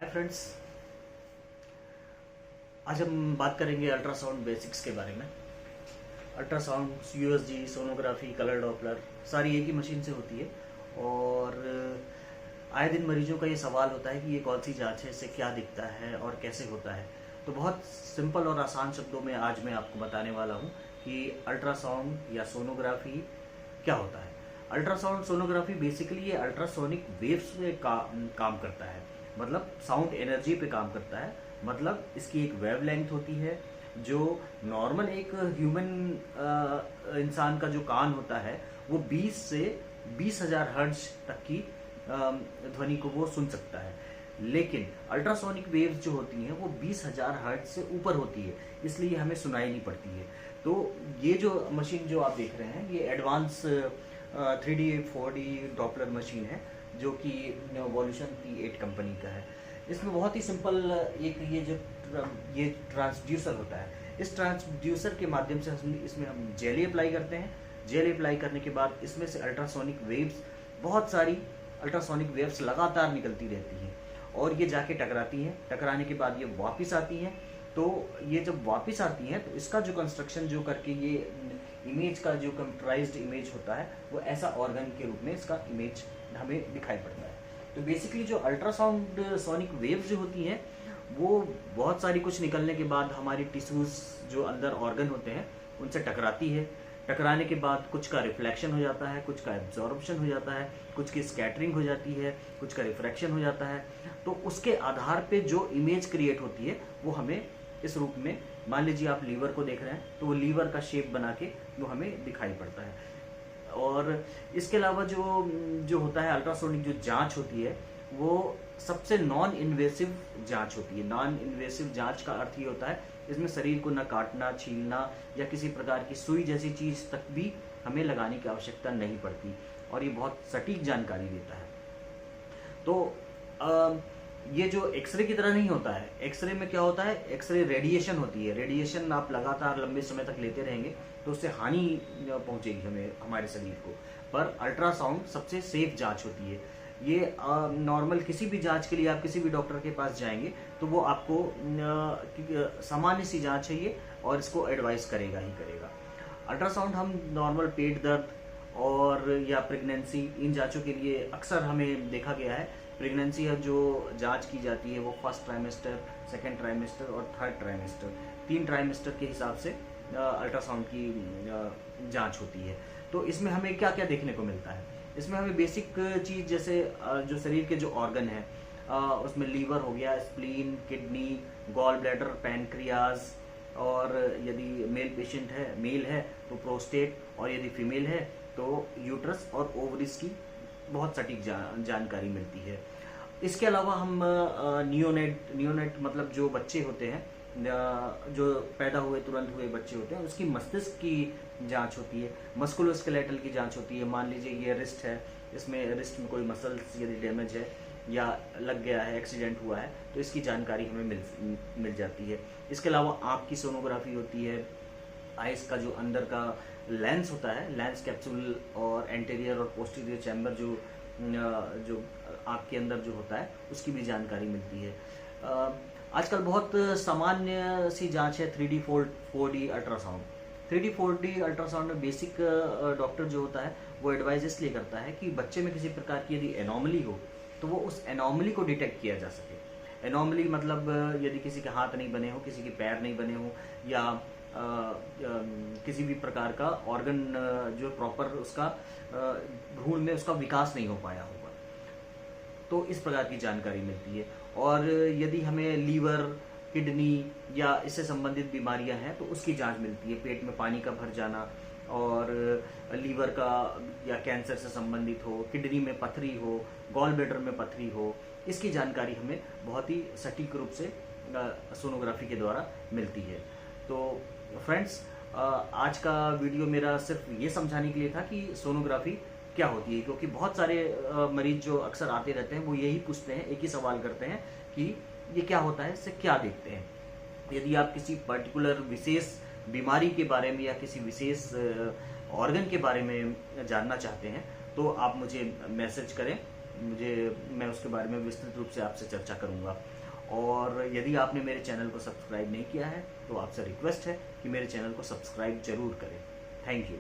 Hi friends, आज हम बात करेंगे अल्ट्रासाउंड बेसिक्स के बारे में। Ultrasound, USG, sonography, colour Doppler सारी एक ही मशीन से होती है। और आए दिन मरीजों का ये सवाल होता है कि ये कौन सी जांच है, इससे क्या दिखता है और कैसे होता है। तो बहुत सिंपल और आसान शब्दों में आज मैं आपको बताने वाला हूँ कि अल्ट्रासाउंड या सोनोग्राफी क्या होता है। अल्ट्रासाउंड सोनोग्राफी बेसिकली ये अल्ट्रासोनिक वेव्स पे काम करता है, मतलब साउंड एनर्जी पे काम करता है। मतलब इसकी एक वेवलेंथ होती है जो नॉर्मल एक ह्यूमन इंसान का जो कान होता है वो 20 से 20,000 हर्ट्ज तक की ध्वनि को वो सुन सकता है। लेकिन अल्ट्रासोनिक वेव्स जो होती हैं वो 20,000 हर्ट्ज से ऊपर होती है, इसलिए हमें सुनाई नहीं पड़ती है। तो ये जो मशीन जो आप देख रहे हैं ये advance 3D 4D Doppler machine है जो कि वॉल्यूशन P8 कंपनी का है। इसमें बहुत ही सिंपल एक ये ट्रांसड्यूसर होता है। इस ट्रांसड्यूसर के माध्यम से इसमें हम जेली अप्लाई करते हैं। जेली अप्लाई करने के बाद इसमें से अल्ट्रासोनिक वेव्स, बहुत सारी अल्ट्रासोनिक वेव्स लगातार निकलती रहती हैं और ये जाके टकराती हैं। टकराने के बाद ये वापस आती हैं। तो ये जब वापस आती हैं तो इसका जो कंस्ट्रक्शन जो करके ये इमेज का जो कंप्यूटराइज्ड इमेज होता है वो ऐसा ऑर्गन के रूप में इसका इमेज हमें दिखाई पड़ता है। तो बेसिकली जो अल्ट्रासाउंड सोनिक वेव्स जो होती हैं वो बहुत सारी कुछ निकलने के बाद हमारी टिश्यूज जो अंदर ऑर्गन होते हैं उनसे टकराती है। टकराने के बाद कुछ का रिफ्लेक्शन हो जाता है, कुछ का एब्जॉर्प्शन हो जाता है, कुछ की स्कैटरिंग हो जाती है, कुछ का रिफ्रैक्शन हो जाता है। तो उसके आधार पे जो इमेज क्रिएट होती है वो हमें इस रूप में, मान लीजिए आप लीवर को देख रहे हैं तो वो लीवर का शेप बना के वो हमें दिखाई पड़ता है। और इसके अलावा जो जो होता है अल्ट्रासोनिक जो जांच होती है वो सबसे नॉन इन्वेसिव जांच होती है। नॉन इन्वेसिव जांच का अर्थ ये होता है इसमें शरीर को न काटना, छीलना या किसी प्रकार की सुई जैसी चीज तक भी हमें लगाने की आवश्यकता नहीं पड़ती और ये बहुत सटीक जानकारी देता है। तो ये जो एक्सरे की तरह नहीं होता है। एक्सरे में क्या होता है, एक्सरे रेडिएशन होती है। रेडिएशन आप लगातार लंबे समय तक लेते रहेंगे तो उससे हानि पहुंचेगी हमें, हमारे शरीर को। पर अल्ट्रासाउंड सबसे सेफ जांच होती है। ये नॉर्मल किसी भी जांच के लिए आप किसी भी डॉक्टर के पास जाएंगे तो वो आपको सामान्य सी जांच है ये, और इसको एडवाइस करेगा ही करेगा। अल्ट्रासाउंड हम नॉर्मल पेट दर्द और या प्रेगनेंसी, इन जांचों के लिए अक्सर हमें देखा गया है। प्रेगनेंसी जो जांच की जाती है वो फर्स्ट ट्राइमेस्टर, सेकेंड ट्राइमेस्टर और थर्ड ट्राइमेस्टर, 3 ट्राइमेस्टर के हिसाब से अल्ट्रासाउंड की जांच होती है। तो इसमें हमें क्या क्या देखने को मिलता है, इसमें हमें बेसिक चीज जैसे जो शरीर के जो ऑर्गन है उसमें लीवर हो गया, spleen, kidney, gall bladder, pancreas, और यदि मेल है तो प्रोस्टेट, और यदि फीमेल है तो यूट्रस और ओवरीज की बहुत सटीक जानकारी मिलती है। इसके अलावा हम नियोनेट मतलब जो बच्चे होते हैं, जो पैदा हुए तुरंत हुए बच्चे होते हैं, उसकी मस्तिष्क की जांच होती है। मस्कुलोस्केलेटल की जांच होती है। मान लीजिए ये रिस्ट है, इसमें रिस्ट में कोई मसल्स यदि डैमेज है या लग गया है, एक्सीडेंट हुआ है, तो इसकी जानकारी हमें मिल जाती है। इसके अलावा आँख की सोनोग्राफी होती है। आइस का जो अंदर का लेंस होता है, लेंस कैप्सूल और एंटीरियर और पोस्टीरियर चैम्बर जो आँख के अंदर जो होता है उसकी भी जानकारी मिलती है। आजकल बहुत सामान्य सी जांच है 3D 4D ultrasound. 3D 4D ultrasound में बेसिक डॉक्टर जो होता है वो एडवाइज इसलिए करता है कि बच्चे में किसी प्रकार की यदि एनॉमली हो तो वो उस एनॉमली को डिटेक्ट किया जा सके। एनॉमली मतलब यदि किसी के हाथ नहीं बने हो, किसी के पैर नहीं बने हो, या किसी भी प्रकार का ऑर्गन जो प्रॉपर उसका भ्रूण में उसका विकास नहीं हो पाया होगा, तो इस प्रकार की जानकारी मिलती है। और यदि हमें लीवर, किडनी या इससे संबंधित बीमारियां हैं तो उसकी जांच मिलती है। पेट में पानी का भर जाना, और लीवर का या कैंसर से संबंधित हो, किडनी में पथरी हो, गॉल ब्लैडर में पथरी हो, इसकी जानकारी हमें बहुत ही सटीक रूप से सोनोग्राफी के द्वारा मिलती है। तो फ्रेंड्स, आज का वीडियो मेरा सिर्फ ये समझाने के लिए था कि सोनोग्राफी क्या होती है, क्योंकि बहुत सारे मरीज जो अक्सर आते रहते हैं वो यही पूछते हैं, एक ही सवाल करते हैं कि ये क्या होता है, इससे क्या देखते हैं। यदि आप किसी पर्टिकुलर विशेष बीमारी के बारे में या किसी विशेष ऑर्गन के बारे में जानना चाहते हैं तो आप मुझे मैसेज करें मैं उसके बारे में विस्तृत रूप से आपसे चर्चा करूंगा। और यदि आपने मेरे चैनल को सब्सक्राइब नहीं किया है तो आपसे रिक्वेस्ट है कि मेरे चैनल को सब्सक्राइब जरूर करें। Thank you.